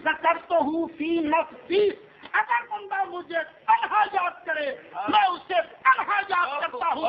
ذکرتہ فی نفسی، اگر بندہ مجھے تنہا یاد کرے میں اسے تنہا یاد کرتا ہوں،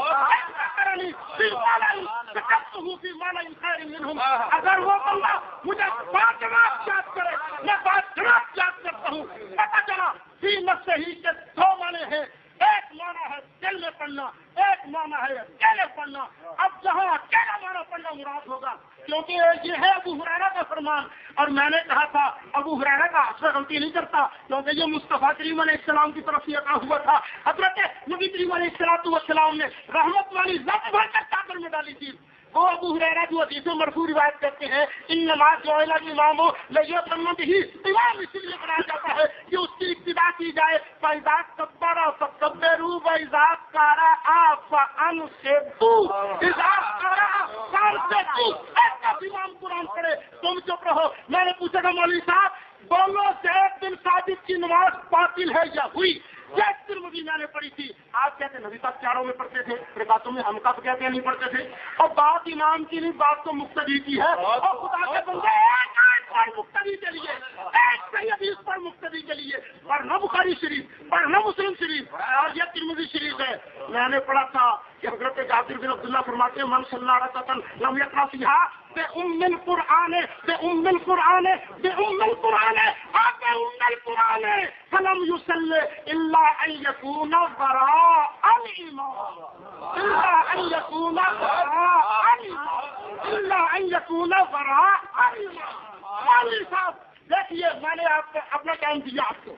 اگر وہ بندہ مجھے باجماعت یاد کرے میں باجماعت یاد کرتا ہوں۔ پتہ چلا فی نفسہ کے دو معنی ہیں، ایک معنی ہے دل میں پڑھنا، ایک معنی ہے اکیلے پڑھنا۔ اب جہاں اکیلا معنی پڑھنا مراد ہوگا، کیونکہ یہ ہے ابو ہریرہ کا فرمان، اور میں نے کہا تھا ابو ہریرہ کا اثر غلطی نہیں کرتا، کیونکہ یہ مصطفیٰ کریم علیہ السلام کی طرف سے عطا ہوا تھا۔ حضرت نبی کریم علیہ السلام نے رحمت والی ذات بھر کر چادر میں ڈالی تھی۔ وہ ابو ہریرہ جو حدیث مرفوع روایت کرتے ہیں، ان نماز جو امام لیتم بھی، امام اس لیے بنایا جاتا ہے کہ اس کی ابتدا کی جائے فَإِذَا كَبَّرَ فَكَبِّرُوا وَإِذَا قَرَأَ فَأَنصِتُوا، اذا قرأ فَأَنصِتُوا۔ ایسا امام قرآن پڑھے تم چپ رہو۔ میں نے پوچھا کہ مولوی صاحب بولو زید بن ثابت کی نماز باطل ہے یا ہوئی؟ یہ ترمذی میں نے پڑھی تھی۔ آپ کہتے ہیں نبی صاحب چاروں میں پڑھتے تھے، رکعتوں میں، ہم کب کہتے ہیں نہیں پڑھتے تھے؟ اور بات امام کی نہیں، بات تو مقتدی کی ہے، اور خدا کے بندے ایک آیت پڑھ مقتدی کے لیے، ایک صحیح حدیث پڑھ مقتدی کے لیے، پڑھنا بخاری شریف، پڑھنا مسلم شریف، اور یہ ترمذی شریف ہے۔ میں نے پڑھا تھا کہ حضرت جابر بن عبداللہ فرماتے ہیں من صلی رکعۃ لم یقرأ فیہا بأم القرآن بأم القرآن بأم القرآن بأم القرآن فلم يصل إلا أن يكون وراء الإمام، إلا أن يكون وراء الإمام، إلا أن يكون وراء الإمام۔ مولوی صاحب دیکھیے، میں نے آپ کو اپنا ٹائم دیا، آپ کو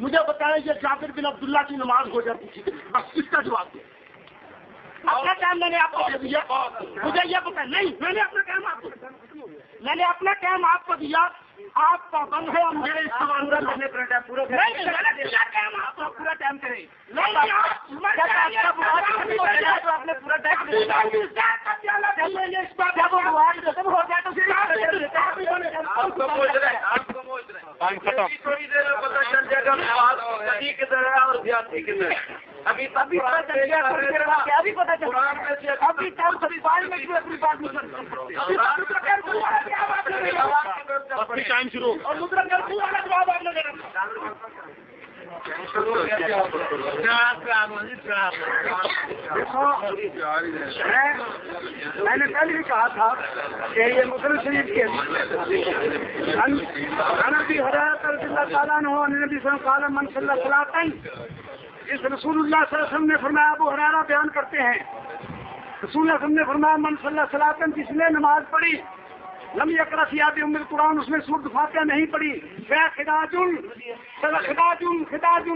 مجھے بتائیں یہ جابر بن عبداللہ کی نماز ہو جاتی تھی، بس اس کا جواب دیں۔ اپنا ٹائم میں نے آپ کو دیا، مجھے یہ بتائیں۔ نہیں، میں نے اپنا ٹائم آپ کو، میں نے اپنا ٹائم آپ کو دیا، آپ پابند ہے اور میرے اس سوال کا میں نے اپنا ٹائم پورا کیا۔ نہیں، میں نے دیا ٹائم، آپ کو پورا ٹائم کریں۔ نہیں، آپ نے پورا ٹائم دیا، اس بات جب وہ ختم ہو جائے تو تھوڑی دیر میں پتہ چل جائے گا کدھر ہے اور زیادتی کدھر ہے۔ ابھی پتہ چل گیا، ابھی پتہ چل گیا، ابھی ٹائم 5 منٹ میں اپنی بات نہیں ٹائم شروع اور مطلب جواب آپ نے دینا۔ میں نے پہلے بھی کہا تھا کہ یہ مسلم شریف کے نبی حضرت رضی اللہ تعالیٰ عنہ نبی صلی اللہ علیہ وسلم من صلی اللہ، اس رسول اللہ صلی اللہ علیہ وسلم نے فرمایا، ابو ہریرہ بیان کرتے ہیں رسول اللہ صلی اللہ علیہ وسلم نے فرمایا من صلی اللہ علیہ وسلم، جس نے نماز پڑھی لم یقرأ فیہا بأم القرآن، اس میں سورۃ فاتحہ نہیں پڑھی، خداج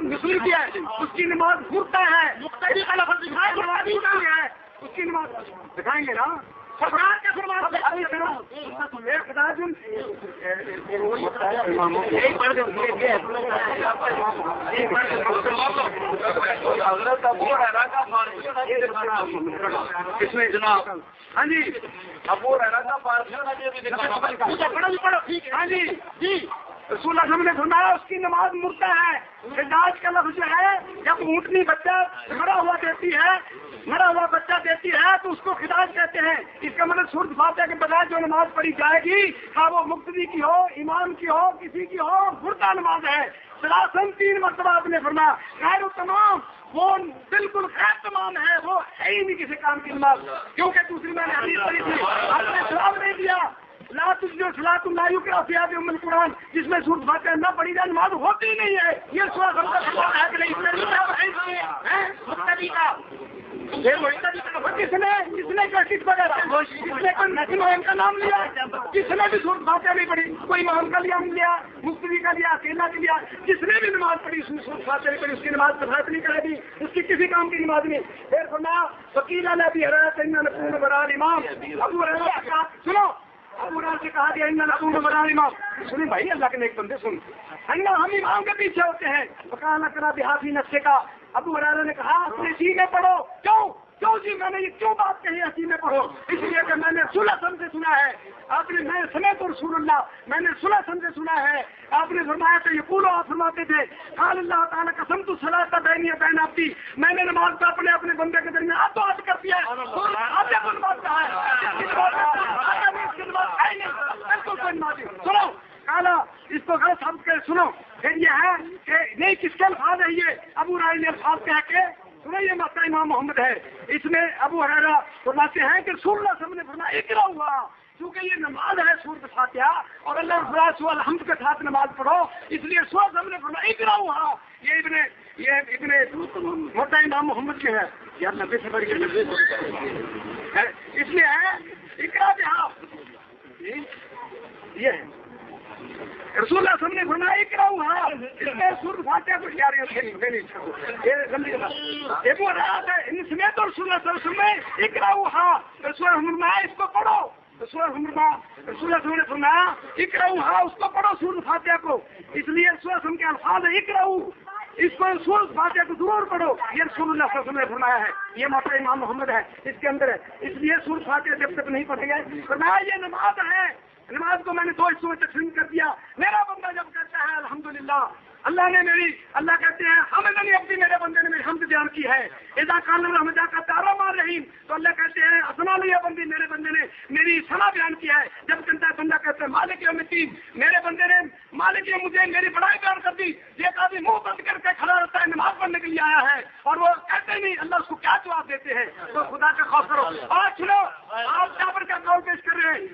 نسل کیا ہے، اس کی نماز مردہ ہے، مقتدی کا لفظ ہے، اس کی نماز دکھائیں گے نا سفرات کے فرمان حضرت ابو ہریرہ کا اس میں جناب، ہاں جی ابو ہریرہ کا فارسی، ہاں جی جی رسول اللہ نے فرمایا اس کی نماز مردہ ہے۔ خداج کا لفظ جو ہے جب اونٹنی بچہ مرا ہوا بچہ دیتی ہے تو اس کو خداج کہتے ہیں۔ اس کا مطلب سورۃ فاتحہ کے بغیر جو نماز پڑھی جائے گی، ہاں وہ مقتدی کی ہو، امام کی ہو، کسی کی ہو، مردہ نماز ہے۔ سلاسن 3 مرتبہ آپ نے فرمایا خیر و تمام، وہ بالکل خیر تمام ہے، وہ ہے ہی نہیں کسی کام کی نماز، کیونکہ دوسری میں نے حدیث پڑھی تھی، آپ نے جواب نہیں دیا لا تجزئ صلاۃ لا یقرأ فیہا بأم القرآن، جس میں سورۃ فاتحہ نہ پڑھی جائے نماز ہوتی نہیں ہے۔ یہ سورہ ہم کا سوال ہے کہ نہیں مقتدی کا جس نے کشش وغیرہ جس نے کوئی نسل کا نام لیا، جس نے بھی سورۃ فاتحہ نہیں پڑھی، کوئی امام کا لیا لیا، مقتدی کا لیا، اکیلا کا لیا، جس نے بھی نماز پڑھی اس نے سورۃ فاتحہ نہیں پڑھی، اس کی نماز بحث نہیں کرے گی، اس کی کسی کام کی نماز نہیں۔ پھر فرمایا وکیل ابی ہریرہ ان نکون وراء الامام، ابو ہریرہ سنو، ابو ہریرہ سے کہا گیا ان نکون وراء الامام، سنیں بھائی اللہ کے نیک بندے سن، ہم امام کے پیچھے ہوتے ہیں۔ وکان اقرا بحافی نفسے کا، ابو ہریرہ نے کہا اپنے سینے پڑھو، کیوں جی میں نے یہ کیوں بات کہی ہے سینے پڑھو؟ اس لیے کہ میں نے سلسن سے سنا ہے، آپ نے میں سمیت رسول اللہ، میں نے سلسن سے سنا ہے، آپ نے فرمایا کہ یہ آپ فرماتے تھے قال اللہ تعالیٰ قسمت الصلاۃ بینی و بین عبدی، میں نے نماز کا اپنے بندے کے درمیان آپ تو آج کر دیا ہے، آپ نے بات کہا ہے بالکل کوئی نماز سنو کالا اس کو غلط سمجھ کر سنو. پھر یہ ہے کہ نہیں کس کے الفاظ ہے یہ ابو رائی نے الفاظ کہہ کے سنو یہ مسئلہ امام محمد ہے. اس میں ابو ہریرہ فرماتے ہیں کہ رسول اللہ صلی اللہ علیہ وسلم نے فرمایا اقرا ہوا کیونکہ یہ نماز ہے سورۃ فاتحہ اور اللہ رب الحمد کے ساتھ نماز پڑھو اس لیے رسول اللہ صلی اللہ علیہ وسلم نے فرمایا اقرا ہوا. یہ ابن موٹا امام محمد کے ہے یا نبی سے بڑھ کے اس لیے ہے اقرا بہا یہ ہے رسول اللہ صلی اللہ علیہ وسلم نے فرمایا اقرا ہوا اس میں سورۃ فاتحہ کو یار یہ وہ رات ہے ان سمیت تو رسول اللہ صلی اللہ علیہ وسلم نے اقرا ہوا رسول اللہ نے فرمایا اس کو پڑھو. رسول اللہ نے فرمایا اقرا ہوا اس کو پڑھو سورۃ فاتحہ کو. اس لیے رسول اللہ کے الفاظ ہے اقرا اس کو سورۃ فاتحہ کو ضرور پڑھو. یہ رسول اللہ صلی اللہ علیہ وسلم نے فرمایا ہے. یہ موٹا امام محمد ہے اس کے اندر ہے. اس لیے سورۃ فاتحہ جب تک نہیں پڑھے گئے فرمایا یہ نماز ہے. نماز کو میں نے 2 حصوں میں تقسیم کر دیا. میرا بندہ جب کہتا ہے الحمدللہ اللہ نے اللہ کہتے ہیں حمدنی عبدی میرے بندے نے میری حمد بیان کی ہے. اذا قال الرحمن کہتا ہے الرحمن الرحیم تو اللہ کہتے ہیں اثنا علی بندی میرے بندے نے میری ثنا بیان کیا ہے. جب بندہ کہتا ہے مالک یوم الدین میرے بندے نے مالک یوم الدین میری بڑائی بیان کر دی. یہ آدمی منہ بند کر کے کھڑا رہتا ہے نماز پڑھنے کے لیے آیا ہے اور وہ کہتے نہیں اللہ اس کو کیا جواب دیتے ہیں. تو خدا کا خوف کرو. اور سنو آپ جابر کا قول پیش کر رہے ہیں